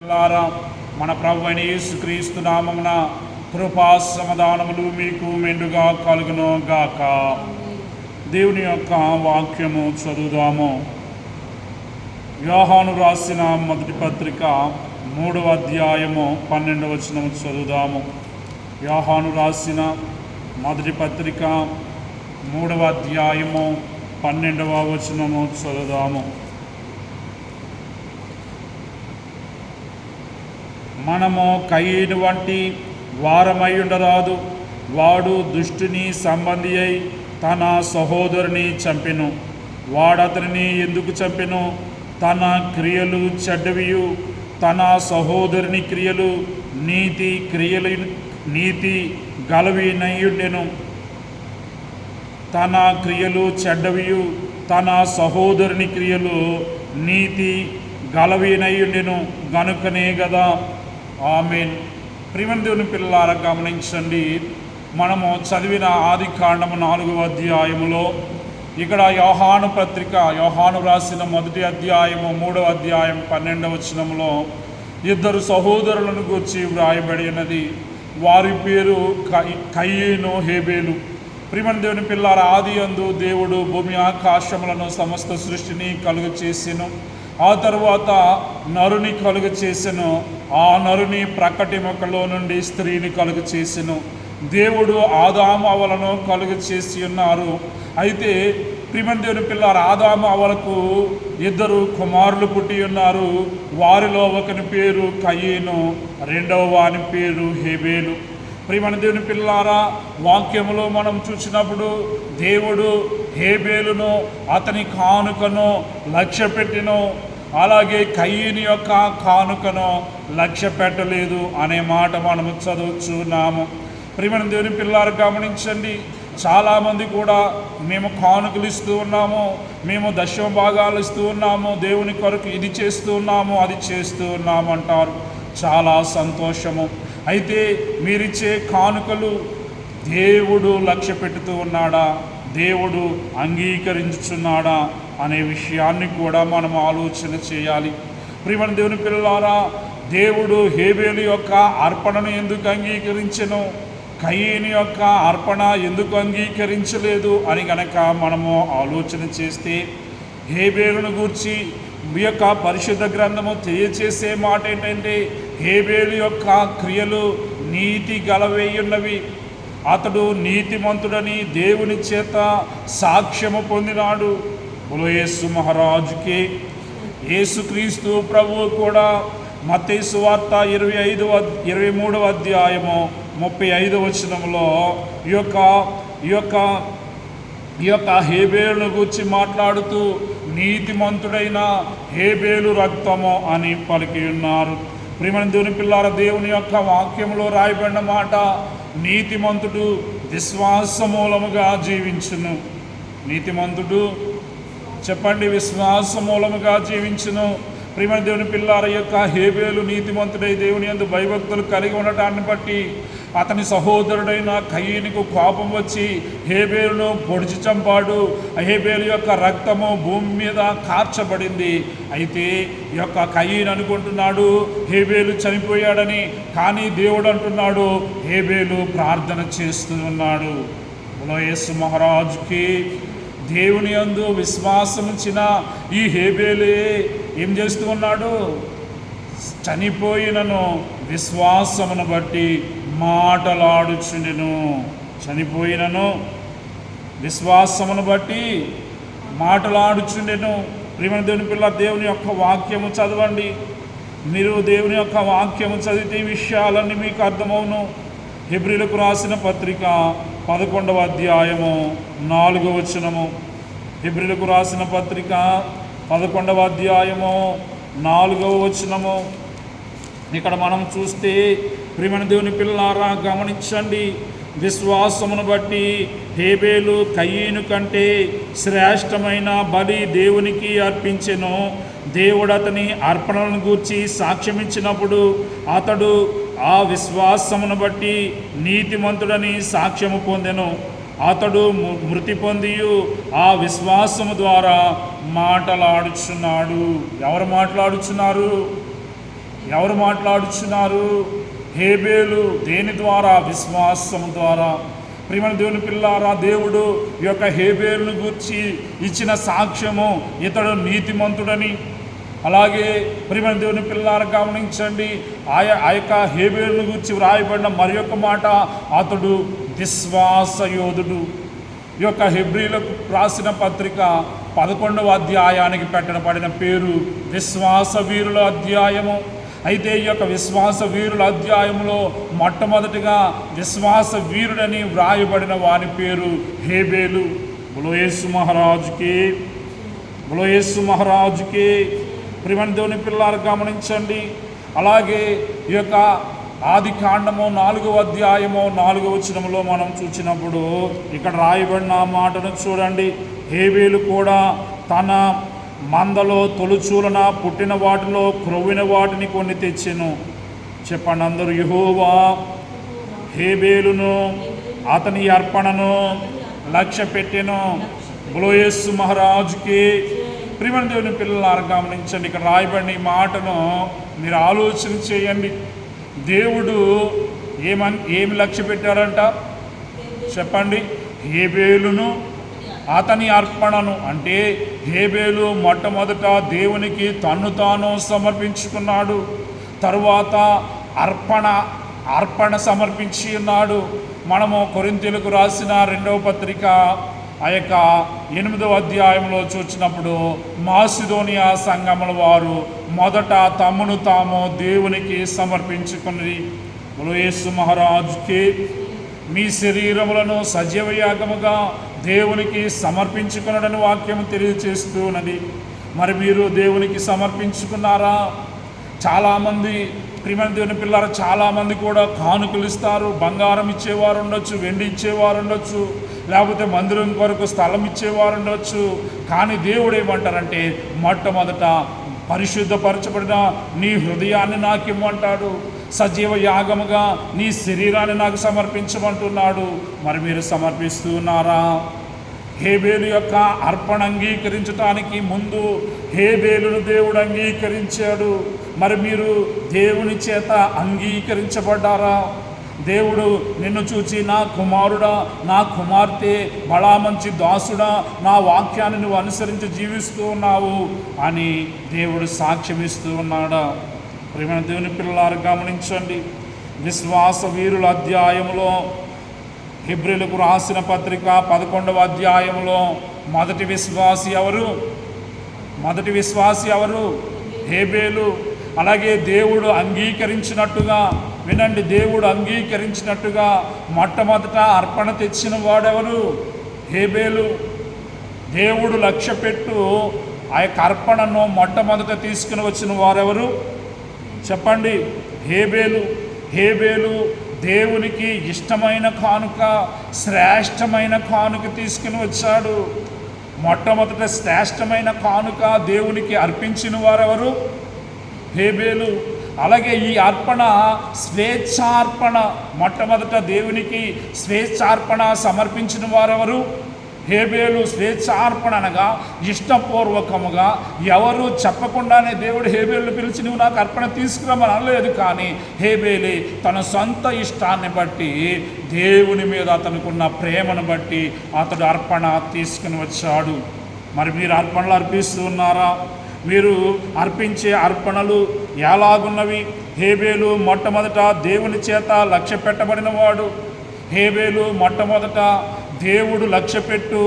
లారా మన ప్రభువైన యేసుక్రీస్తు నామమున కృపా సమాధానములు మీకు మెండుగా కలుగును గాక. దేవుని యొక్క వాక్యము చదువుదాము. యోహాను రాసిన మొదటి పత్రిక 3వ అధ్యాయము 12వ వచనము చదువుదాము. యోహాను రాసిన మొదటి పత్రిక 3వ అధ్యాయము 12వ వచనము చదువుదాము. మనము కయీను వంటి వారమై ఉండరాదు. వాడు దుష్టుని సంబంధి అయి తన సహోదరుని చంపెను. వాడతనిని ఎందుకు చంపెను? తన క్రియలు చెడ్డవియు తన సహోదరుని క్రియలు నీతి గలవినయుండెను. తన క్రియలు చెడ్డవియు తన సహోదరుని క్రియలు నీతి గలవినయుండెను గనుకనే గదా. ఆమేన్. ప్రియమైన దేవుని పిల్లలారా, గమనించండి. మనము చదివిన ఆది కాండము 4వ అధ్యాయములో ఇక్కడ యోహాను రాసిన మొదటి అధ్యాయము 3వ అధ్యాయం 12వ వచనంలో ఇద్దరు సహోదరులను గురించి వ్రాయబడినది. వారి పేరు కయీను, హేబేలు. ప్రియమైన దేవుని పిల్లలారా, ఆది యందు దేవుడు భూమి ఆకాశములను సమస్త సృష్టిని కలుగు చేసెను. ఆ తరువాత నరుని కలుగు చేసెను. ఆ నరుని ప్రకటిమకలో నుండి స్త్రీని కలుగు చేసెను. దేవుడు ఆదాము అవలను కలుగు చేసి ఉన్నారు. అయితే ప్రియమైన దేవుని పిల్లలారా, ఆదాము అవలకు ఇద్దరు కుమారులు పుట్టి ఉన్నారు. వారిలో ఒకని పేరు కయీను, రెండవ వాని పేరు హేబేలు. ప్రియమైన దేవుని పిల్లలారా, వాక్యములో మనం చూసినప్పుడు దేవుడు హేబేలును అతని కానుకను లక్ష్య పెట్టెను. అలాగే కయీను యొక్క కానుకను లక్ష్య పెట్టలేదు అనే మాట మనము చదువుచున్నాము. ప్రియమైన దేవుని పిల్లలారా, గమనించండి. చాలామంది కూడా మేము కానుకలు ఇస్తూ ఉన్నాము, మేము దశమ భాగాలు ఇస్తూ ఉన్నాము, దేవుని కొరకు ఇది చేస్తూ ఉన్నాము, అది చేస్తూ ఉన్నాము అంటారు. చాలా సంతోషము. అయితే మీరిచ్చే కానుకలు దేవుడు లక్ష్య పెడుతూ ఉన్నాడా, దేవుడు అంగీకరించుచున్నాడా అనే విషయాన్ని కూడా మనం ఆలోచన చేయాలి. ప్రియమైన దేవుని పిల్లలారా, దేవుడు హేబేలు యొక్క అర్పణను ఎందుకు అంగీకరించెను, కయీను యొక్క అర్పణ ఎందుకు అంగీకరించలేదు అని కనుక మనము ఆలోచన చేస్తే, హేబేలును గూర్చి మీ యొక్క పరిశుద్ధ గ్రంథము తెలియచేసే మాట ఏంటంటే, హేబేలు యొక్క క్రియలు నీతి గలవేయున్నవి. అతడు నీతిమంతుడని దేవుని చేత సాక్ష్యము పొందినాడు. బోలో యేసు మహారాజుకి. యేసుక్రీస్తు ప్రభువు కూడా మత్తయి సువార్త 23వ అధ్యాయము 35వ వచనంలో ఈ యొక్క హేబేలును గురించి మాట్లాడుతూ నీతిమంతుడైన హేబేలు రక్తము అని పలికి ఉన్నారు. ప్రియమైన దేవుని పిల్లారా, దేవుని యొక్క వాక్యంలో రాయబడిన మాట, నీతిమంతుడు విశ్వాస మూలముగా జీవించును. నీతిమంతుడు చెప్పండి, విశ్వాస మూలముగా జీవించును. ప్రియమైన దేవుని పిల్లార, యొక్క హేబేలు నీతిమంతుడై దేవుని యందు భయభక్తులు కలిగి ఉండటాన్ని బట్టి అతని సహోదరుడైన కయీనుకు కోపం వచ్చి హేబేలును పొడిచి చంపాడు. హేబేలు యొక్క రక్తము భూమి మీద కార్చబడింది. అయితే ఈ యొక్క కయీను అనుకుంటున్నాడు హేబేలు చనిపోయాడని, కానీ దేవుడు అంటున్నాడు హేబేలు ప్రార్థన చేస్తూ ఉన్నాడు. బోలో యేసు మహారాజుకి. దేవుని యందు విశ్వాసముంచిన ఈ హేబేలే ఏం చేస్తూ ఉన్నాడు? చనిపోయినను విశ్వాసమును బట్టి మాటలాడుచుండెను. చనిపోయినను విశ్వాసమును బట్టి మాటలాడుచుండెను. ప్రియమైన దేవుని పిల్ల, దేవుని యొక్క వాక్యము చదవండి. మీరు దేవుని యొక్క వాక్యము చదివితే ఈ విషయాలన్నీ మీకు అర్థమవును. హెబ్రీలకు రాసిన పత్రిక 11వ అధ్యాయము 4వ వచనము. హెబ్రీలకు రాసిన పత్రిక 11వ అధ్యాయము 4వ వచనము. ఇక్కడ మనం చూస్తే ప్రియమైన దేవుని పిల్లలారా, గమనించండి. విశ్వాసమును బట్టి హేబేలు కయీను కంటే శ్రేష్టమైన బలి దేవునికి అర్పించెను. దేవుడు అతని అర్పణలను గూర్చి సాక్ష్యమిచ్చినప్పుడు అతడు ఆ విశ్వాసమును బట్టి నీతిమంతుడని సాక్ష్యము పొందెను. అతడు మృతి పొందియు ఆ విశ్వాసము ద్వారా మాటలాడుచున్నాడు. ఎవరు మాట్లాడుచున్నారు? ఎవరు మాట్లాడుచున్నారు? హేబేలు. దేని ద్వారా? విశ్వాసము ద్వారా. ప్రియమైన దేవుని పిల్లారా, దేవుడు ఈ యొక్క హేబేలును గూర్చి ఇచ్చిన సాక్ష్యము ఇతడు నీతిమంతుడని. అలాగే ప్రియమైన దేవుని పిల్లారా గమనించండి, ఆ యొక్క హేబేలును గూర్చి వ్రాయబడిన మరి యొక్క మాట, అతడు విశ్వాసయోధుడు. ఈ యొక్క హెబ్రీలకు రాసిన పత్రిక 11వ అధ్యాయానికి పెట్టబడిన పేరు విశ్వాస వీరుల అధ్యాయము. అయితే ఈ యొక్క విశ్వాస వీరుల అధ్యాయంలో మొట్టమొదటిగా విశ్వాస వీరుడని వ్రాయబడిన వాని పేరు హేబేలు. బోలో యేసు మహారాజుకి, బోలో యేసు మహారాజుకి. ప్రియమైన దేవుని పిల్లలు గమనించండి. అలాగే ఈ యొక్క ఆది కాండము 4వ అధ్యాయము 4వ వచనంలో మనం చూసినప్పుడు ఇక్కడ రాయబడిన మాటను చూడండి. హేబేలు కూడా తన మందలో తొలుచూలన పుట్టిన వాటిలో క్రొవ్విన వాటిని కొన్ని తెచ్చెను. చెప్పండి అందరూ, యెహోవా హేబేలును అతని అర్పణను లక్ష్య పెట్టెను. బోలో యేసు మహారాజుకి. ప్రియమైన దేవుని పిల్లలు గమనించండి, ఇక్కడ రాయబడిన ఈ మాటను మీరు ఆలోచన చేయండి. దేవుడు ఏమి లక్ష్య పెట్టారంట? చెప్పండి. హేబేలును అతని అర్పణను. అంటే హేబేలు మొట్టమొదట దేవునికి తన్ను తాను సమర్పించుకున్నాడు. తరువాత అర్పణ సమర్పించి ఉన్నాడు. మనము కొరింథీయులకు రాసిన 2వ పత్రిక ఆ యొక్క 8వ అధ్యాయంలో చూసినప్పుడు మాసిదోనియా సంఘముల వారు మొదట తమను తాము దేవునికి సమర్పించుకున్నది. బోలో యేసు మహారాజుకి. మీ శరీరములను సజీవ యాగముగా దేవునికి సమర్పించుకున్నాడని వాక్యం తెలియజేస్తూ ఉన్నది. మరి మీరు దేవునికి సమర్పించుకున్నారా? చాలామంది ప్రియమైన దేవుని పిల్లలు, చాలామంది కూడా కానుకలు ఇస్తారు. బంగారం ఇచ్చేవారు ఉండొచ్చు, వెండి ఇచ్చేవారు ఉండొచ్చు, లేకపోతే మందిరం కొరకు స్థలం ఇచ్చేవారు ఉండొచ్చు. కానీ దేవుడు ఏమంటారంటే, మొట్టమొదట పరిశుద్ధపరచబడిన నీ హృదయాన్ని నాకు ఇమ్మంటాడు, సజీవ యాగముగా నీ శరీరాన్ని నాకు సమర్పించమంటున్నాడు. మరి మీరు సమర్పిస్తూ ఉన్నారా? హేబేలు యొక్క అర్పణ అంగీకరించడానికి ముందు హేబేలును దేవుడు అంగీకరించాడు. మరి మీరు దేవుని చేత అంగీకరించబడ్డారా? దేవుడు నిన్ను చూచి, నా కుమారుడా, నా కుమార్తె, బడా మంచి దాసుడా, నా వాక్యాన్ని నువ్వు అనుసరించి జీవిస్తూ ఉన్నావు అని దేవుడు సాక్ష్యం ఇస్తూ ఉన్నాడా? ప్రియమైన దేవుని పిల్లలారు గమనించండి. విశ్వాస వీరుల అధ్యాయంలో హెబ్రీలకు రాసిన పత్రిక 11వ అధ్యాయంలో మొదటి విశ్వాసి ఎవరు? హేబేలు. అలాగే దేవుడు అంగీకరించినట్టుగా, వినండి, దేవుడు అంగీకరించినట్టుగా మొట్టమొదట అర్పణ తెచ్చిన వాడెవరు? హేబేలు. దేవుడు లక్ష్యపెట్టు ఆ యొక్క అర్పణను మొట్టమొదట తీసుకుని వచ్చిన వారెవరు? చెప్పండి. హేబేలు. హేబేలు దేవునికి ఇష్టమైన కానుక, శ్రేష్టమైన కానుక తీసుకుని వచ్చాడు. మొట్టమొదట శ్రేష్టమైన కానుక దేవునికి అర్పించిన వారెవరు? హేబేలు. అలాగే ఈ అర్పణ స్వేచ్ఛార్పణ. మొట్టమొదట దేవునికి స్వేచ్ఛార్పణ సమర్పించిన వారెవరు? హేబేలు. స్వేచ్ఛార్పణ అనగా ఇష్టపూర్వకముగా, ఎవరు చెప్పకుండానే దేవుడు హేబేలును పిలిచి నువ్వు నాకు అర్పణ తీసుకురమని అనలేదు. కానీ హేబేలే తన సొంత ఇష్టాన్ని బట్టి, దేవుని మీద అతనుకున్న ప్రేమను బట్టి అతడు అర్పణ తీసుకుని వచ్చాడు. మరి మీరు అర్పణలు అర్పిస్తూ ఉన్నారా? మీరు అర్పించే అర్పణలు ఎలాగున్నవి? హేబేలు మొట్టమొదట దేవుని చేత లక్ష్య పెట్టబడిన వాడు. హేబేలు మొట్టమొదట దేవుడు లక్ష్యపెట్టు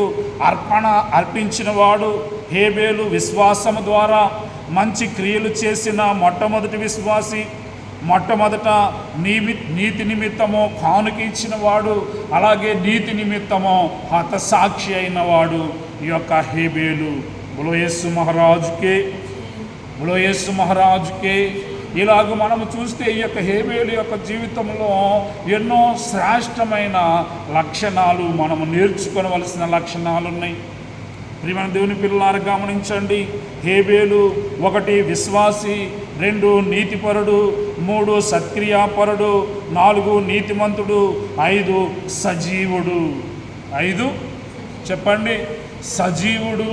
అర్పణ అర్పించిన వాడు. హేబేలు విశ్వాసము ద్వారా మంచి క్రియలు చేసిన మొట్టమొదటి విశ్వాసి. మొట్టమొదట నీతి నిమిత్తము కానుక ఇచ్చిన వాడు. అలాగే నీతి నిమిత్తము హతసాక్షి అయిన వాడు ఈ యొక్క హేబేలు. బోలో యేసు మహారాజుకే, బోలో యేసు మహారాజుకే. ఇలాగ మనము చూస్తే ఈ యొక్క హేబేలు యొక్క జీవితంలో ఎన్నో శ్రేష్టమైన లక్షణాలు, మనము నేర్చుకోవలసిన లక్షణాలు ఉన్నాయి. ప్రియమైన దేవుని పిల్లలారా గమనించండి. హేబేలు 1 విశ్వాసి, 2 నీతిపరుడు, 3 సత్క్రియాపరుడు, 4 నీతిమంతుడు, 5 సజీవుడు. 5 చెప్పండి, సజీవుడు.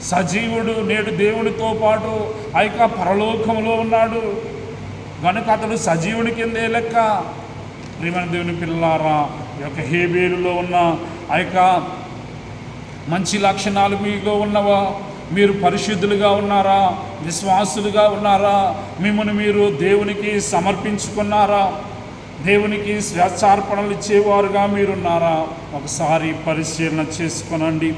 సజీవుడు, నేడు దేవునితో పాటు ఆ యొక్క పరలోకంలో ఉన్నాడు గనుక అతడు సజీవుని కిందే లెక్క. ప్రియమైన దేవుని పిల్లారా, ఈ యొక్క హేబేలులో ఉన్న ఆ యొక్క మంచి లక్షణాలు మీలో ఉన్నవా? మీరు పరిశుద్ధులుగా ఉన్నారా? విశ్వాసులుగా ఉన్నారా? మిమ్మల్ని మీరు దేవునికి సమర్పించుకున్నారా? దేవునికి స్వేచ్ఛార్పణలు ఇచ్చేవారుగా మీరున్నారా? ఒకసారి పరిశీలన చేసుకొనండి.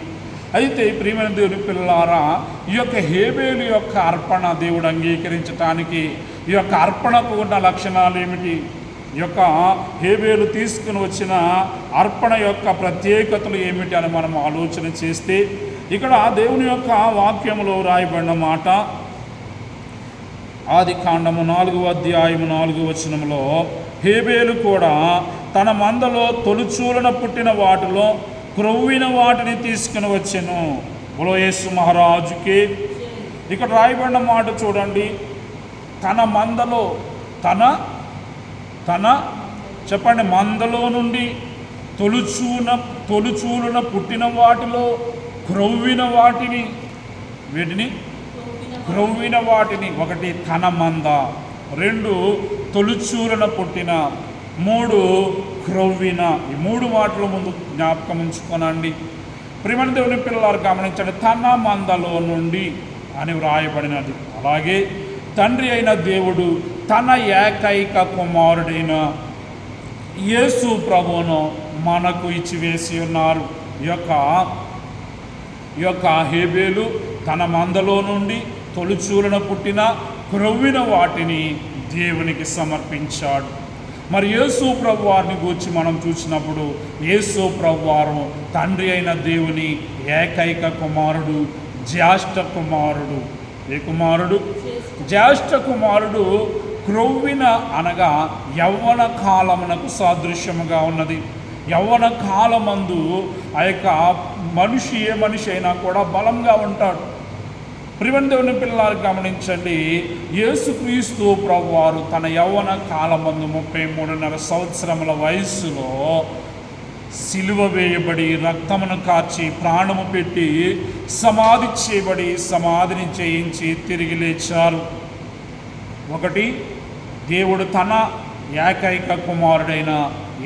అయితే ప్రియమైన దేవుని పిల్లారా, ఈ యొక్క హేబేలు యొక్క అర్పణ దేవుడు అంగీకరించటానికి ఈ యొక్క అర్పణకు ఉన్న లక్షణాలు ఏమిటి? ఈ యొక్క హేబేలు తీసుకుని వచ్చిన అర్పణ యొక్క ప్రత్యేకతలు ఏమిటి అని మనం ఆలోచన చేస్తే, ఇక్కడ దేవుని యొక్క వాక్యములో రాయబడిన మాట, ఆదికాండము 4వ అధ్యాయము 4వ వచనంలో, హేబేలు కూడా తన మందలో తొలుచూలన పుట్టిన వాటిలో క్రొవ్విన వాటిని తీసుకుని వచ్చెను. బోలో యేసు మహారాజుకి. ఇక్కడ రాయబడిన మాట చూడండి, తన మందలో, తన చెప్పండి, మందలో నుండి తొలుచూలున పుట్టిన వాటిలో క్రొవ్విన వాటిని, వీటిని క్రొవ్విన వాటిని, ఒకటి తన మంద, 2 తొలుచూలున పుట్టిన, 3 క్రొవ్విన. ఈ 3 మాటల ముందు జ్ఞాపకం ఉంచుకోనండి. ప్రియమైన దేవుని పిల్లలు గమనించండి, తన మందలో నుండి అని వ్రాయబడినది. అలాగే తండ్రి అయిన దేవుడు తన ఏకైక కుమారుడైన యేసు ప్రభువును మనకు ఇచ్చివేసి ఉన్నారు. ఈ యొక్క హేబేలు తన మందలో నుండి తొలుచూలన పుట్టిన క్రొవ్విన వాటిని దేవునికి సమర్పించాడు. మరి యేసు ప్రభు వారిని గూర్చి మనం చూసినప్పుడు, యేసు ప్రభు వారు తండ్రి అయిన దేవుని ఏకైక కుమారుడు, జ్యేష్ఠ కుమారుడు. ఏ కుమారుడు? జ్యేష్ఠ కుమారుడు. క్రొవ్విన అనగా యవ్వన కాలమునకు సాదృశ్యముగా ఉన్నది. యవ్వన కాలమందు ఆ యొక్క మనిషి, ఏ మనిషి అయినా కూడా బలంగా ఉంటాడు. ప్రియమైన దేవుని పిల్లలు గమనించండి, యేసుక్రీస్తు ప్రభువారు తన యవ్వన కాలమందు 33.5 సంవత్సరముల వయస్సులో సిలువ వేయబడి, రక్తమును కార్చి, ప్రాణము పెట్టి, సమాధి చేయబడి, సమాధిని చేయించి తిరిగి లేచారు. ఒకటి, దేవుడు తన ఏకైక కుమారుడైన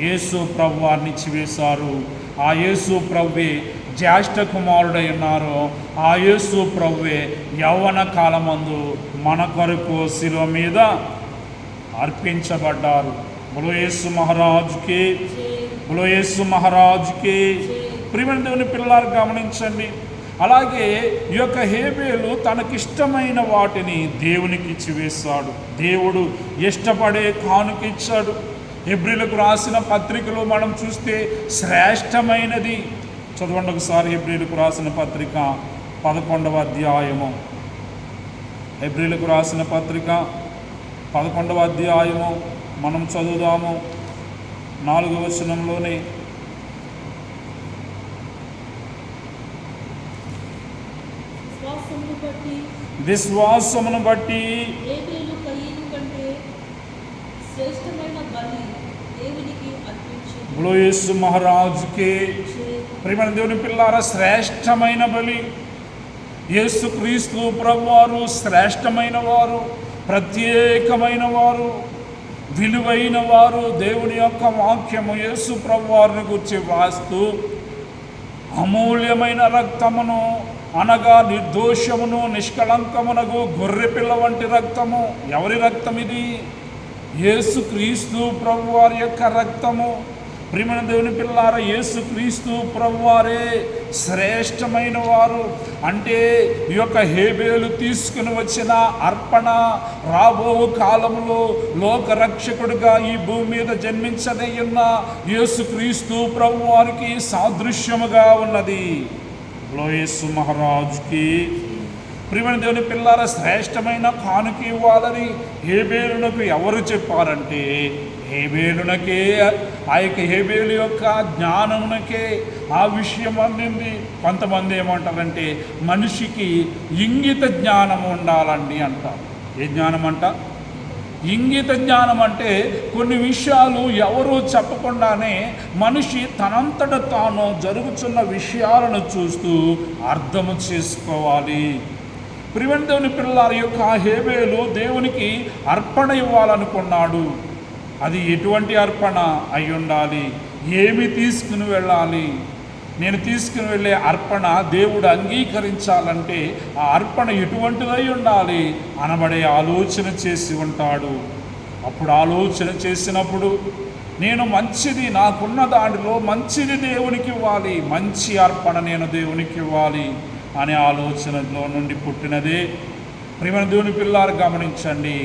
యేసు ప్రభువారిని ఇచ్చివేశారు. ఆ యేసు ప్రభువే జ్యేష్ఠ కుమారుడై ఉన్నారు. ఆ యేసు ప్రభువే యవ్వన కాలమందు మన కొరకు శిలువ మీద అర్పించబడ్డారు. బోలో యేసు మహారాజుకి, బోలో యేసు మహారాజుకి. ప్రియమైన దేవుని పిల్లలు గమనించండి, అలాగే ఈ యొక్క హేబేలు తనకిష్టమైన వాటిని దేవునికి ఇచ్చివేశాడు. దేవుడు ఇష్టపడే కానుక ఇచ్చాడు. హెబ్రీలకు రాసిన పత్రికలో మనం చూస్తే శ్రేష్టమైనది, చదవండి ఒకసారి. హెబ్రీలకు రాసిన పత్రిక 11వ అధ్యాయము. హెబ్రీలకు రాసిన పత్రిక 11వ అధ్యాయము మనం చదువుదాము. 4వ వచనంలోనే, విశ్వాసమును బట్టి యేసు మహారాజుకి. ప్రియమైన దేవుని పిల్లారా, శ్రేష్టమైన బలి యేసుక్రీస్తు ప్రభువారు శ్రేష్టమైన వారు, ప్రత్యేకమైన వారు, విలువైన వారు. దేవుని యొక్క వాక్యము యేసు ప్రభువారిని గురించి వ్రాస్తూ, అమూల్యమైన రక్తమును అనగా నిర్దోషమును నిష్కళంకమునకు గొర్రెపిల్ల వంటి రక్తము. ఎవరి రక్తం ఇది? యేసుక్రీస్తు ప్రభువారి యొక్క రక్తము. ప్రియమైన దేవుని పిల్లారా, యేసుక్రీస్తు ప్రభువారే శ్రేష్టమైన వారు. అంటే ఈ యొక్క హేబేలు తీసుకుని వచ్చిన అర్పణ రాబో కాలంలో లోకరక్షకుడిగా ఈ భూమి మీద జన్మించదయ్యున్న యేసుక్రీస్తు ప్రభువారికి సాదృశ్యముగా ఉన్నది. యేసు మహారాజుకి. ప్రియమైన దేవుని పిల్లారా, శ్రేష్టమైన కానుక ఇవ్వాలని హేబేలునకు ఎవరు చెప్పారంటే, హేబేలునకే, ఆ యొక్క హేబేలు యొక్క జ్ఞానమునకే ఆ విషయం అందింది. కొంతమంది ఏమంటారంటే, మనిషికి ఇంగిత జ్ఞానం ఉండాలండి అంటారు. ఏ జ్ఞానం అంట? ఇంగిత జ్ఞానం అంటే కొన్ని విషయాలు ఎవరూ చెప్పకుండానే మనిషి తనంతట తాను జరుగుతున్న విషయాలను చూస్తూ అర్థము చేసుకోవాలి. ప్రియమైన దేవుని పిల్లల యొక్క హేబేలు దేవునికి అర్పణ ఇవ్వాలనుకున్నాడు. అది ఎటువంటి అర్పణ అయి ఉండాలి? ఏమి తీసుకుని వెళ్ళాలి? నేను తీసుకుని వెళ్ళే అర్పణ దేవుడు అంగీకరించాలంటే ఆ అర్పణ ఎటువంటిదై ఉండాలి అనబడే ఆలోచన చేసి ఉంటాడు. అప్పుడు ఆలోచన చేసినప్పుడు నేను మంచిది, నాకున్న దాంట్లో మంచిది దేవునికి ఇవ్వాలి, మంచి అర్పణ నేను దేవునికి ఇవ్వాలి అనే ఆలోచనలో నుండి పుట్టినదే ప్రియమైన దేవుని పిల్లలు గమనించండి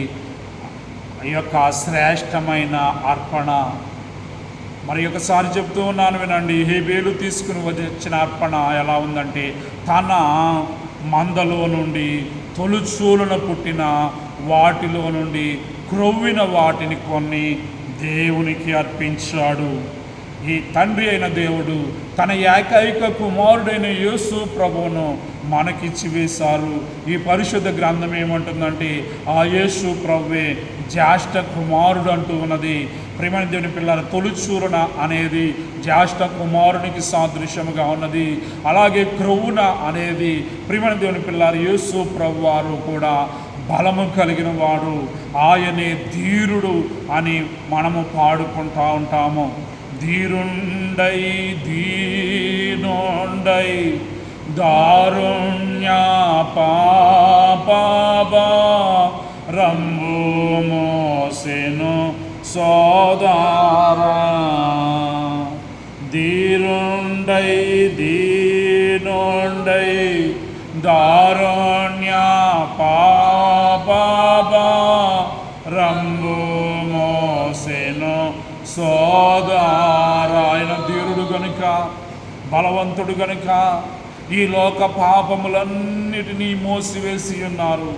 ఈ యొక్క శ్రేష్టమైన అర్పణ. మరి ఒకసారి చెప్తూ ఉన్నాను వినండి. హేబేలు తీసుకుని వచ్చిన అర్పణ ఎలా ఉందంటే తన మందలో నుండి తొలుచూలున పుట్టిన వాటిలో నుండి క్రొవ్విన వాటిని కొన్ని దేవునికి అర్పించాడు. ఈ తండ్రి అయిన దేవుడు తన ఏకైక కుమారుడైన యేసు ప్రభువును మనకిచ్చి వేశారు. ఈ పరిశుద్ధ గ్రంథం ఏమంటుందంటే ఆ యేసు ప్రభువే జ్యేష్ఠ కుమారుడు అంటూ ఉన్నది. ప్రియమైన దేవుని పిల్లల తొలిచూరున అనేది జ్యేష్ఠ కుమారునికి సాదృశ్యముగా ఉన్నది. అలాగే క్రొవ్వున అనేది ప్రియమైన దేవుని పిల్లల యేసు ప్రభు వారు కూడా బలము కలిగిన వాడు, ఆయనే ధీరుడు అని మనము పాడుకుంటూ ఉంటాము. ధీరుండై దీనుండై దారుణ్య పాపా రంబు మోసెను సోదరా. ధీరుండై దీనుండై దారుణ్య పాపా రంబు మోసెను సోదరా. ఆయన ధీరుడు గనుక, బలవంతుడు గనుక ఈ లోక పాపములన్నిటినీ మోసివేసి ఉన్నారు.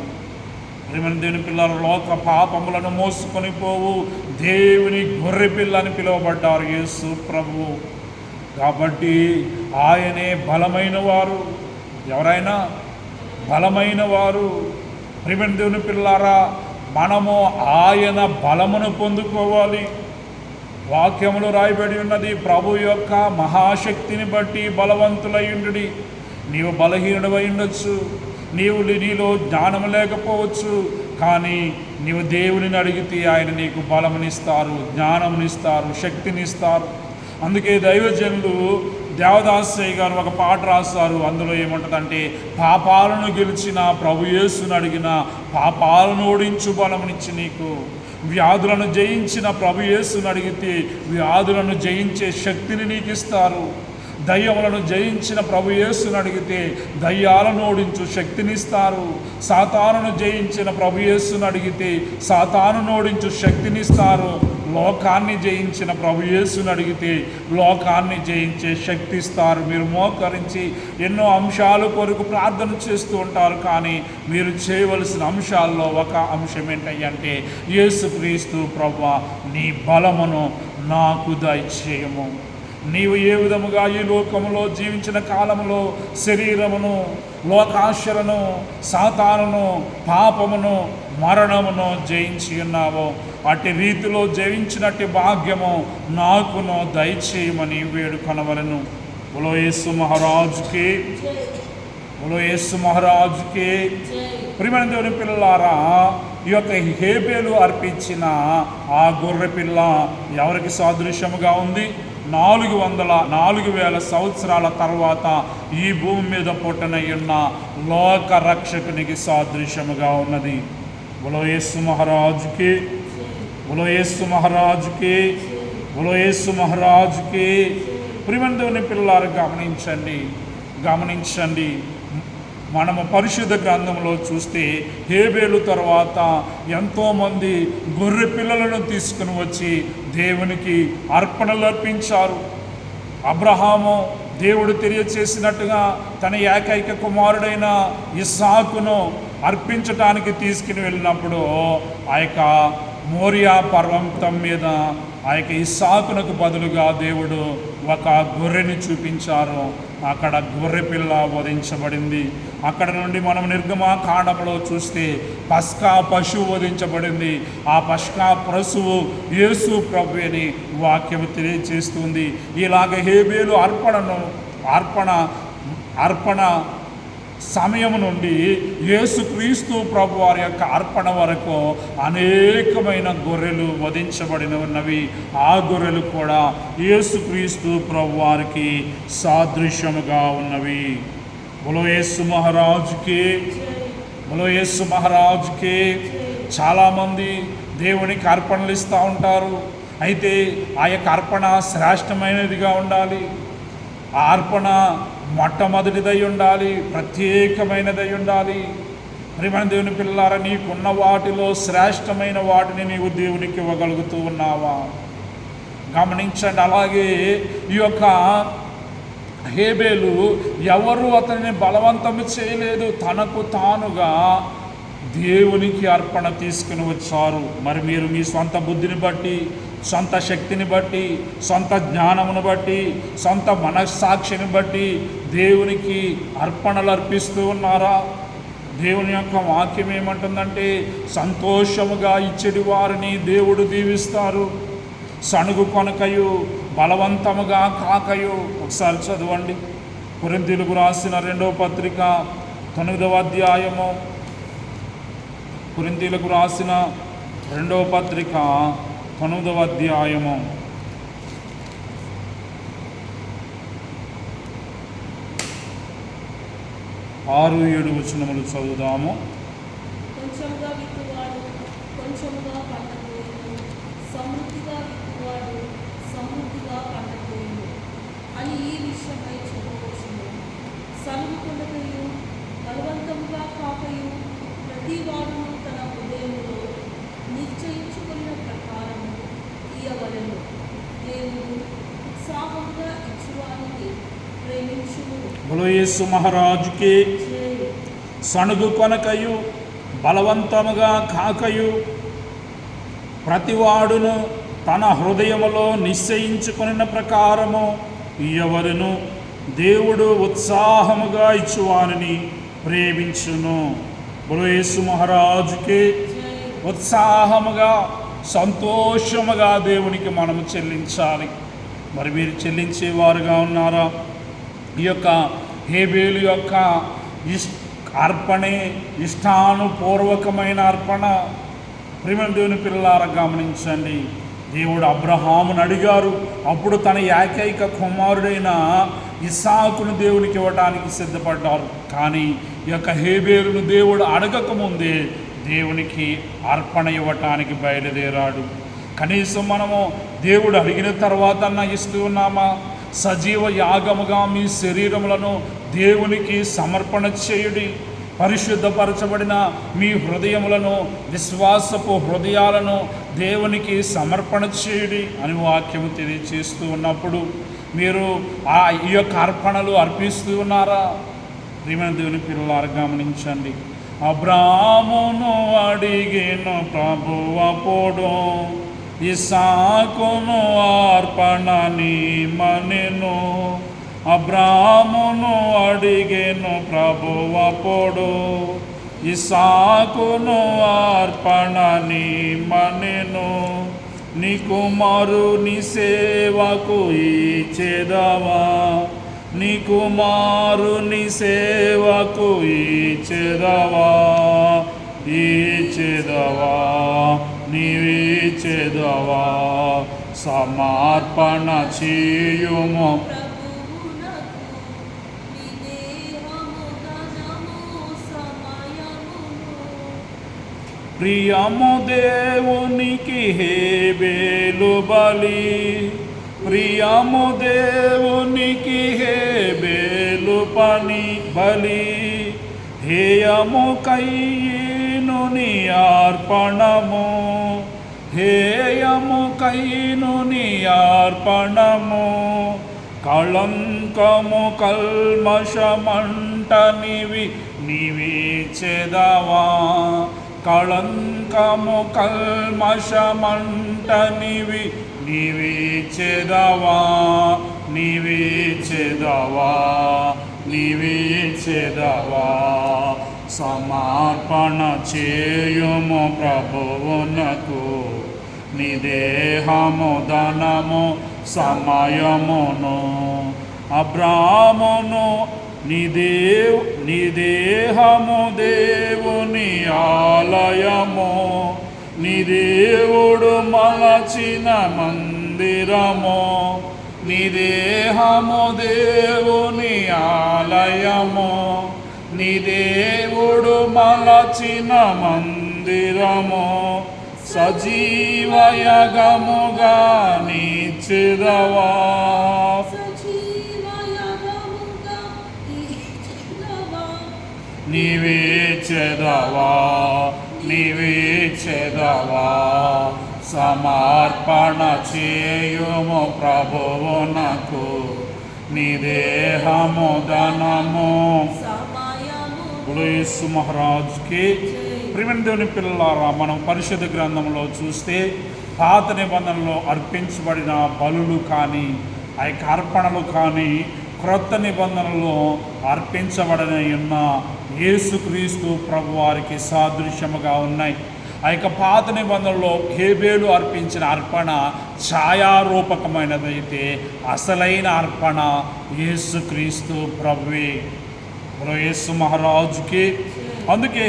ప్రియమైన దేవుని పిల్లలు, లోక పాపములను మోసుకొని పోవు దేవుని గొర్రెపిల్ల అని పిలువబడ్డారు యేసు ప్రభువు. కాబట్టి ఆయనే బలమైన వారు. ఎవరైనా బలమైన వారు. ప్రియమైన దేవుని పిల్లారా, మనము ఆయన బలమును పొందుకోవాలి. వాక్యములు రాయబడి ఉన్నది, ప్రభు యొక్క మహాశక్తిని బట్టి బలవంతులయ్యుండుడి. నీవు బలహీనుడవై ఉండొచ్చు, నీలో జ్ఞానం లేకపోవచ్చు, కానీ నీవు దేవునిని అడిగితే ఆయన నీకు బలమునిస్తారు, జ్ఞానమునిస్తారు, శక్తినిస్తారు. అందుకే దైవజనులు దేవదాసయ్య గారు ఒక పాట రాస్తారు. అందులో ఏముంటుందంటే, పాపాలను గెలిచిన ప్రభు యేసుని అడిగిన పాపాలను ఓడించు బలమునిచ్చి నీకు, వ్యాధులను జయించిన ప్రభు యేసుని అడిగితే వ్యాధులను జయించే శక్తిని నీకు ఇస్తారు. దయ్యములను జయించిన ప్రభు యేసుని అడిగితే దయ్యాలను ఓడించు శక్తినిస్తారు. సాతానును జయించిన ప్రభు యేసుని అడిగితే సాతానును ఓడించు శక్తినిస్తారు. లోకాన్ని జయించిన ప్రభు యేసుని అడిగితే లోకాన్ని జయించే శక్తి ఇస్తారు. మీరు మోకరించి ఎన్నో అంశాల కొరకు ప్రార్థన చేస్తూ ఉంటారు, కానీ మీరు చేయవలసిన అంశాల్లో ఒక అంశం ఏంటంటే, యేసుక్రీస్తు ప్రభువా నీ బలమును నాకు దయచేయము. నీవు ఏ విధముగా ఈ లోకములో జీవించిన కాలంలో శరీరమును, లోకాశలను, సాతానును, పాపమును, మరణమును జయించి ఉన్నావో అట్టి రీతిలో జయించినట్టి భాగ్యము నాకును దయచేయమని వేడుకొనవలెను. బోలో యేసు మహారాజుకి, బోలో యేసు మహారాజుకి. ప్రియమైన దేవుని పిల్లలారా, ఈ యొక్క హేబేలు అర్పించిన ఆ గొర్రె పిల్ల ఎవరికి సాదృశ్యముగా ఉంది? 4,000 సంవత్సరాల తర్వాత ఈ భూమి మీద పుట్టనయ్యున్న లోక రక్షకునికి సాదృశ్యముగా ఉన్నది. బోలో యేసు మహారాజుకి, బోలో యేసు మహారాజుకి, బోలో యేసు మహారాజుకి. ప్రియమైన దేవుని పిల్లలారు గమనించండి. మనము పరిశుద్ధ గ్రంథంలో చూస్తే హేబేలు తర్వాత ఎంతోమంది గొర్రె పిల్లలను తీసుకుని వచ్చి దేవునికి అర్పణలు అర్పించారు. అబ్రహాము దేవుడు తెలియచేసినట్టుగా తన ఏకైక కుమారుడైన ఇస్సాకును అర్పించటానికి తీసుకుని వెళ్ళినప్పుడు ఆ యొక్క మోరియా పర్వతం మీద ఆ యొక్క ఇస్సాకునకు బదులుగా దేవుడు ఒక గొర్రెని చూపించారు. అక్కడ గొర్రె పిల్ల వధించబడింది. అక్కడ నుండి మనం నిర్గమాకాండంలో చూస్తే పస్కా పశువు వధించబడింది. ఆ పస్కా పశువు యేసు ప్రభు అని వాక్యం తెలియజేస్తుంది. ఇలాగ హేబేలు అర్పణ సమయం నుండి యేసుక్రీస్తు ప్రభు వారి యొక్క అర్పణ వరకు అనేకమైన గొర్రెలు వధించబడిన ఉన్నవి. ఆ గొర్రెలు కూడా యేసుక్రీస్తు ప్రభు వారికి సాదృశ్యముగా ఉన్నవి. బోలో యేసు మహారాజుకి, బోలో యేసు మహారాజుకి. చాలామంది దేవునికి అర్పణలు ఇస్తూ ఉంటారు. అయితే ఆ యొక్క అర్పణ శ్రేష్టమైనదిగా ఉండాలి. ఆ అర్పణ మొట్టమొదటిదై ఉండాలి, ప్రత్యేకమైనదై ఉండాలి. ప్రియమైన దేవుని పిల్లారా, నీకున్న వాటిలో శ్రేష్టమైన వాటిని నీవు దేవునికి ఇవ్వగలుగుతూ ఉన్నావా? గమనించండి. అలాగే ఈ యొక్క హేబేలు ఎవరు అతనిని బలవంతం చేయలేదు, తనకు తానుగా దేవునికి అర్పణ తీసుకుని వచ్చారు. మరి మీరు మీ సొంత బుద్ధిని బట్టి, సొంత శక్తిని బట్టి, సొంత జ్ఞానమును బట్టి, సొంత మనస్సాక్షిని బట్టి దేవునికి అర్పణలు అర్పిస్తూ ఉన్నారా? దేవుని యొక్క వాక్యం ఏమంటుందంటే, సంతోషముగా ఇచ్చడి వారిని దేవుడు దీవిస్తారు, సణుగు కొనకయు బలవంతముగా కాకయు. ఒకసారి చదవండి. కొరింథీయులకు రాసిన 2వ పత్రిక 9వ అధ్యాయము. కొరింథీయులకు రాసిన 2వ పత్రిక 9వ అధ్యాయము 6-7 వచనములు చదువుదాము. కొంచెముగా విత్తువాడు కొంచెముగా పంటపోయింది, సమృద్ధిగా విత్తువాడు సమృద్ధిగా పంటపోయింది అని ఈ విషయమై చెప్పవచ్చును. సలుగు కొనకయు బలవంతముగా కాకయు ప్రతి వాడును తన హృదయంలో నిశ్చయించుకున్న ప్రకారము ఇయ్యవలెను. దేవుడు ఉత్సాహముగా ఇచ్చువానికి ప్రేమించును. బోలో యేసు మహారాజుకి. సణుగు కొనకయు బలవంతముగా కాకయు ప్రతివాడును తన హృదయములో నిశ్చయించుకున్న ప్రకారము ఇయ్యవలెను. దేవుడు ఉత్సాహముగా ఇచ్చువానిని ప్రేమించును. బోలో యేసు మహారాజుకి. ఉత్సాహముగా సంతోషముగా దేవునికి మనము చెల్లించాలి. మరి మీరు చెల్లించేవారుగా ఉన్నారా? ఈ యొక్క హేబేలు యొక్క అర్పణే ఇష్టానుపూర్వకమైన అర్పణ. ప్రియమైన దేవుని పిల్లలారా, గమనించండి. దేవుడు అబ్రహామును అడిగారు. అప్పుడు తన ఏకైక కుమారుడైన ఇస్సాకును దేవునికి ఇవ్వడానికి సిద్ధపడ్డారు. కానీ ఈ యొక్క హేబేలును దేవుడు అడగకముందే దేవునికి అర్పణ ఇవ్వటానికి బయలుదేరాడు. కనీసం మనము దేవుడు అడిగిన తర్వాత ఇస్తూ ఉన్నామా? సజీవ యాగముగా మీ శరీరములను దేవునికి సమర్పణ చేయుడి. పరిశుద్ధపరచబడిన మీ హృదయములను, విశ్వాసపు హృదయాలను దేవునికి సమర్పణ చేయుడి అని వాక్యము తెలియజేస్తూ ఉన్నప్పుడు మీరు ఈ యొక్క అర్పణలు అర్పిస్తూ ఉన్నారా? ప్రియమైన దేవుని పిల్లలారా, గమనించండి. అబ్రాహామును అడిగెను ప్రభువు అప్పుడు ఇస్సాకును అర్పణ నీమనెను. అబ్రాహామును అడిగెను ప్రభువు అప్పుడు ఇస్సాకును అర్పణ నీమనెను. నీ కుమారుని సేవకు ఇచ్చెదవా, నీ కుమారుని సేవకు ఇచ్చెదవా, ఇచ్చెదవా, నీవిచ్చెదవా, సమర్పణ చేయుము. ప్రియము దేవునికి హేబేలు బలి, ప్రియము దేవునికి హేబేలు పని బలి, హేయము కయ్యను నీ అర్పణము, హేయము కయ్యను నీ అర్పణము. కళంకము కల్మషమంట నీవిచ్చెదవా, కళంకము కల్మషమంట నీవిచ్చెదవా సమర్పణ చేయుము ప్రభువునకు నీ దేహము ధనము సమయమును. అబ్రామును నీ దేహము దేవుని ఆలయము, నీ దేవుడు మలచిన మందిరము. నీ దేహము దేవుని ఆలయము, నీ దేవుడు మలచిన మందిరము. సజీవయగముగా నీచెదవా నీవిచ్చెదవా సమర్పణ చేయుము ప్రభువునకు నీ దేహము ధనము. యేసు మహారాజ్కి. ప్రియమైన దేవుని పిల్లలారా, మనం పరిశుద్ధ గ్రంథంలో చూస్తే పాత నిబంధనలో అర్పించబడిన బలులు కానీ ఆ యొక్క అర్పణలు కానీ క్రొత్త నిబంధనలో అర్పించబడిన ఉన్న యేసుక్రీస్తు ప్రభువారికి సాదృశ్యముగా ఉన్నాయి. ఆ యొక్క పాత నిబంధనలో హేబేలు అర్పించిన అర్పణ ఛాయారూపకమైనదైతే అసలైన అర్పణ యేసుక్రీస్తు ప్రభువే. యేసు మహారాజుకి. అందుకే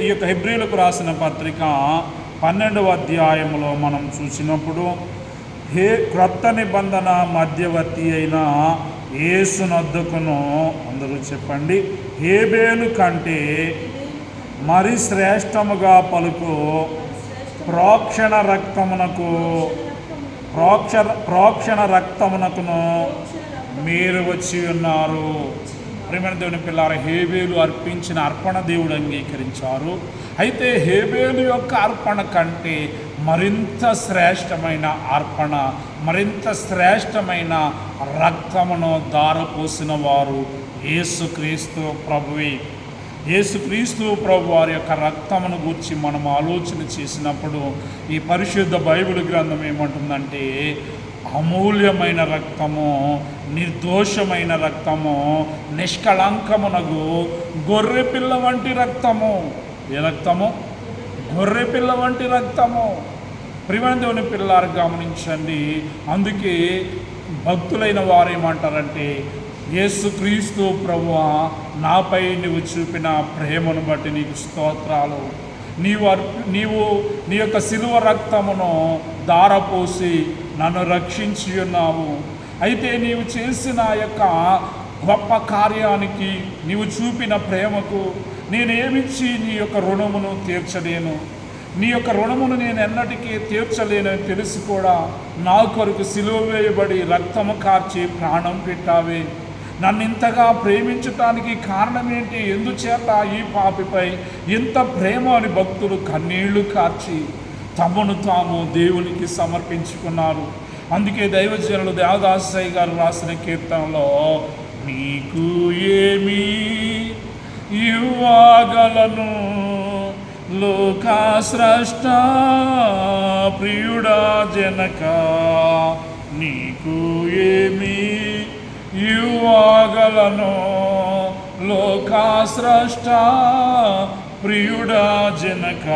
ఈ యొక్క హెబ్రీలకు రాసిన పత్రిక 12వ అధ్యాయంలో మనం చూసినప్పుడు క్రొత్త నిబంధన మధ్యవర్తి అయిన యేసునొద్దకును, అందరూ చెప్పండి, హేబేలు కంటే మరి శ్రేష్టముగా పలుకు ప్రోక్షణ రక్తమునకును మీరు వచ్చి ఉన్నారు. ప్రియమైన దేవుని పిల్లారా, హేబేలు అర్పించిన అర్పణ దేవుడు అంగీకరించారు. అయితే హేబేలు యొక్క అర్పణ కంటే మరింత శ్రేష్టమైన అర్పణ, మరింత శ్రేష్టమైన రక్తమును దారపోసిన వారు యేసుక్రీస్తు ప్రభువే. యేసుక్రీస్తు ప్రభు వారి యొక్క రక్తమును గురించి మనం ఆలోచన చేసినప్పుడు ఈ పరిశుద్ధ బైబిల్ గ్రంథం ఏమంటుందంటే, అమూల్యమైన రక్తము, నిర్దోషమైన రక్తము, నిష్కళంకమునగు గొర్రెపిల్ల వంటి రక్తము. ఏ రక్తము? గొర్రెపిల్ల వంటి రక్తము. ప్రియమైన దేవుని పిల్లారు గమనించండి. అందుకే భక్తులైన వారు ఏమంటారంటే, యేసుక్రీస్తు ప్రభువా, నాపై నీవు చూపిన ప్రేమను బట్టి నీకు స్తోత్రాలు. నీవు నీ యొక్క శిలువ రక్తమును దారపోసి నన్ను రక్షించి ఉన్నావు. అయితే నీవు చేసిన యొక్క గొప్ప కార్యానికి, నీవు చూపిన ప్రేమకు నేనేమిచ్చి నీ యొక్క రుణమును తీర్చలేను. నీ యొక్క రుణమును నేను ఎన్నటికీ తీర్చలేనని తెలిసి కూడా నా కొరకు సిలువ వేయబడి రక్తము కార్చి ప్రాణం పెట్టావే. నన్ను ఇంతగా ప్రేమించటానికి కారణం ఏంటి? ఎందుచేత ఈ పాపిపై ఇంత ప్రేమ అని భక్తులు కన్నీళ్లు కార్చి తమను తాము దేవునికి సమర్పించుకున్నారు. అందుకే దైవజనులు దేవదాసయ్య గారు రాసిన కీర్తనలో, నీకు ఏమి ఇవ్వగలను లోకా స్రష్ట ప్రియుడా జనక, నీకు ఏమి ఇవ్వగలను లోకా స్రష్ట ప్రియుడా జనక,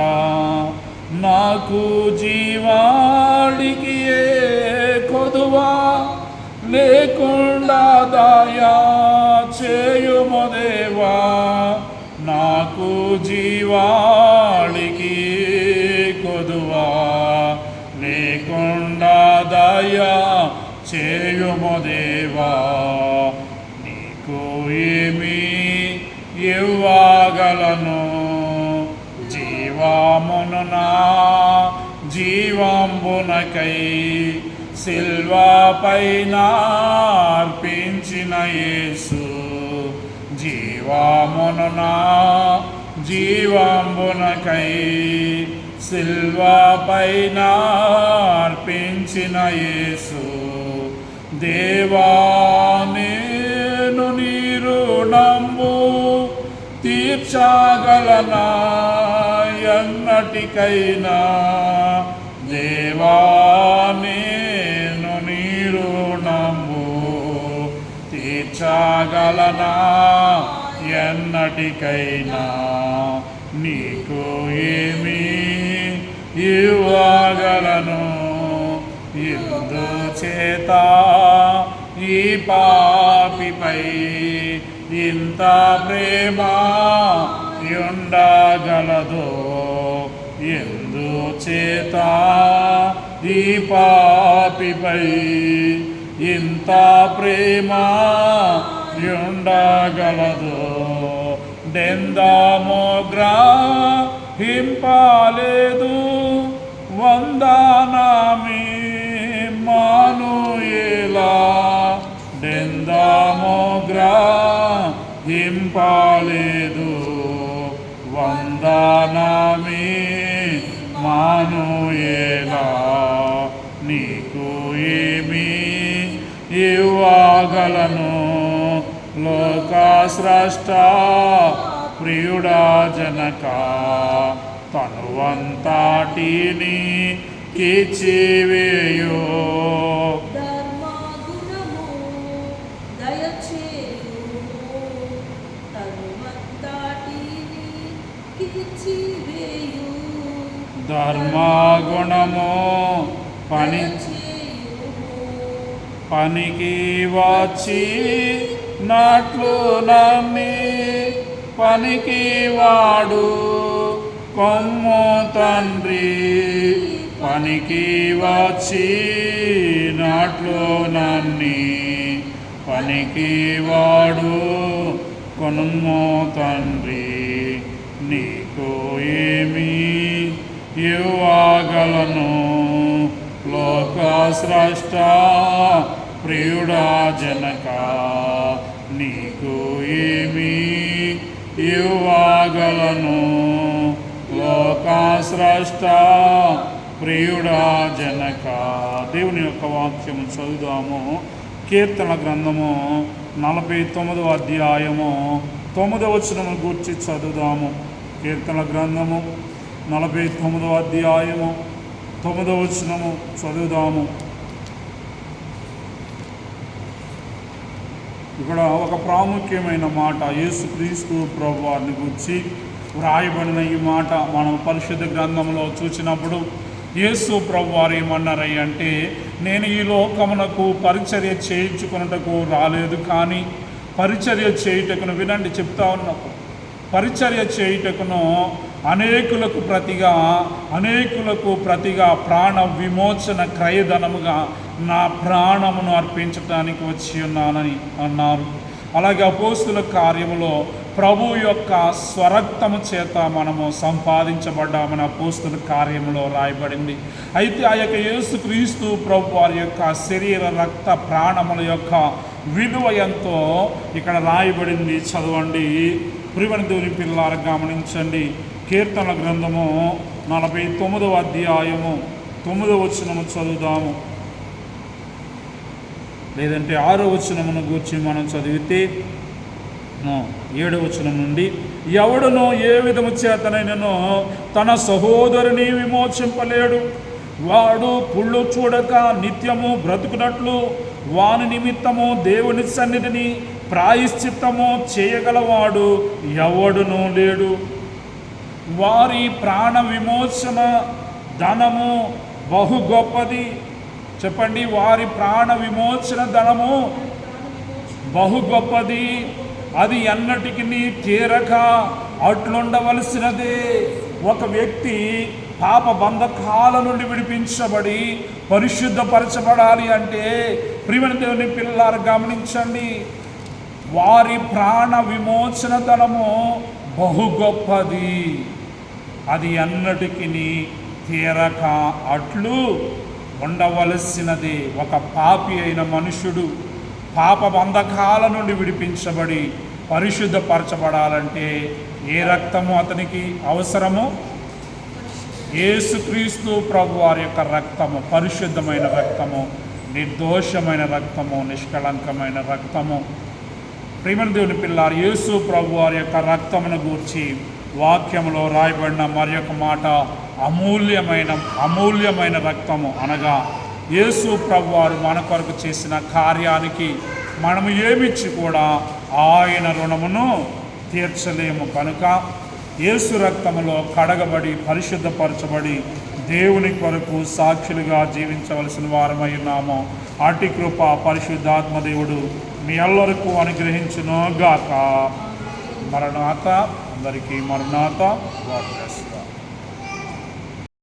నాకు జీవాడికి ఏ కొదువా లేకుండా దయా చేయుము దేవా, నాకు జీవాడికి కొదువా లేకుండా దయా చేయుము దేవా, నీకు ఏమి ఇవ్వగలను జీవమును నా జీవంబునకై సిల్వాపై అర్పించిన యేసు, జీవమును నా జీవంబునకై సిల్వాపై అర్పించిన యేసు, దేవా నేను నీ రుణము తీర్చగలనా ఎన్నటికైనా దేవా నేను నీ రుణము తీర్చగలనా ఎన్నటికైనా నీకు ఏమి ఇవ్వగలను ఇందుచేత ఈ పాపిపై ఇంత ప్రేమ ఉండగలదో ఎందుచేత ఈ పాపిపై ఇంత ప్రేమ ఉండగలదో డెందామో గ్రహింపలేదు వందనమే మానుయేలా డెందామో గ్రహింపలేదు వందనమే మానుయేలా నీకు ఏమి ఇవ్వగలను లోక స్రష్ట ప్రియుడా జనక తనువంతటిని కిచ్చివేయో ధర్మగుణము దయచేయుము తనువంతటిని కిచ్చివేయు ధర్మగుణము పనికి వచ్చి నాట్లు నమ్మి పనికి వాడు కొమ్ము తండ్రి పనికి వచ్చి నాట్లు నన్ని పనికి వాడు కొమ్ము తండ్రి నీకు ఏమి ఇవ్వగలను లోక స్రష్ట ప్రియుడా జనక నీకు ఏమి ఇవ్వగలను లోక స్రష్ట ప్రియుడా జనక. దేవుని యొక్క వాక్యము చదువుదాము. కీర్తన గ్రంథము 49వ అధ్యాయము 9వ వచనము గూర్చి చదువుదాము. కీర్తన గ్రంథము 49వ అధ్యాయము 9వ వచనము చదువుదాము. ఇక్కడ ఒక ప్రాముఖ్యమైన మాట యేసుక్రీస్తు ప్రభువారిని గురించి వ్రాయబడిన ఈ మాట మనం పరిశుద్ధ గ్రంథంలో చూసినప్పుడు యేసు ప్రభువారు ఏమన్నారయ్య అంటే, నేను ఈ లోకమునకు పరిచర్య చేయించుకున్నటకు రాలేదు, కానీ పరిచర్య చేయుటకును, వినండి చెప్తా ఉన్నప్పుడు, పరిచర్య చేయుటకును అనేకులకు ప్రతిగా ప్రాణ విమోచన క్రయధనముగా నా ప్రాణమును అర్పించటానికి వచ్చి ఉన్నానని అన్నారు. అలాగే అపోస్తుల కార్యములో ప్రభు యొక్క స్వరక్తము చేత మనము సంపాదించబడ్డామని అపోస్తుల కార్యములో రాయబడింది. అయితే ఆ యొక్క యేసుక్రీస్తు ప్రభు వారి యొక్క శరీర రక్త ప్రాణముల యొక్క విలువ ఎంతో ఇక్కడ రాయబడింది. చదవండి ప్రియమైన దేవుని పిల్లలారా, గమనించండి. కీర్తన గ్రంథము 49వ అధ్యాయము 9వ వచనము చదువుదాము, లేదంటే 6వ వచనమును గూర్చి మనం చదివితే 7వ వచనం నుండి, ఎవడునో ఏ విధము చేతనైనను తన సహోదరుని విమోచింపలేడు, వాడు పుళ్ళు చూడక నిత్యము బ్రతుకున్నట్లు వాని నిమిత్తము దేవుని సన్నిధిని ప్రాయశ్చిత్తము చేయగలవాడు ఎవడునూ లేడు. వారి ప్రాణ విమోచన ధనము బహు గొప్పది. చెప్పండి, వారి ప్రాణ విమోచన ధనము బహు గొప్పది, అది ఎన్నటికి తీరక అట్లుండవలసినదే. ఒక వ్యక్తి పాప బంధకాల నుండి విడిపించబడి పరిశుద్ధపరచబడాలి అంటే, ప్రియమైన దేవుని పిల్లలారా గమనించండి, వారి ప్రాణ విమోచన ధనము బహు గొప్పది, అది ఎన్నటికి తీరక అట్లు ఉండవలసినది. ఒక పాపి అయిన మనుషుడు పాప బంధకాల నుండి విడిపించబడి పరిశుద్ధపరచబడాలంటే ఏ రక్తము అతనికి అవసరము? యేసుక్రీస్తు ప్రభు వారి యొక్క రక్తము, పరిశుద్ధమైన రక్తము, నిర్దోషమైన రక్తము, నిష్కళంకమైన రక్తము. ప్రియమైన దేవుని పిల్లారు, యేసు ప్రభు వారి యొక్క రక్తమును గూర్చి వాక్యంలో రాయబడిన మరి ఒక మాట, అమూల్యమైన రక్తము అనగా యేసు ప్రభువారు మన కొరకు చేసిన కార్యానికి మనము ఏమిచ్చి కూడా ఆయన రుణమును తీర్చలేము. కనుక యేసు రక్తములో కడగబడి పరిశుద్ధపరచబడి దేవుని కొరకు సాక్షులుగా జీవించవలసిన వారమై ఉన్నాము. అట్టి కృప పరిశుద్ధాత్మ దేవుడు మీ అందరికీ అనుగ్రహించును గాక. మరణాత అందరికీ మరణాత. God bless.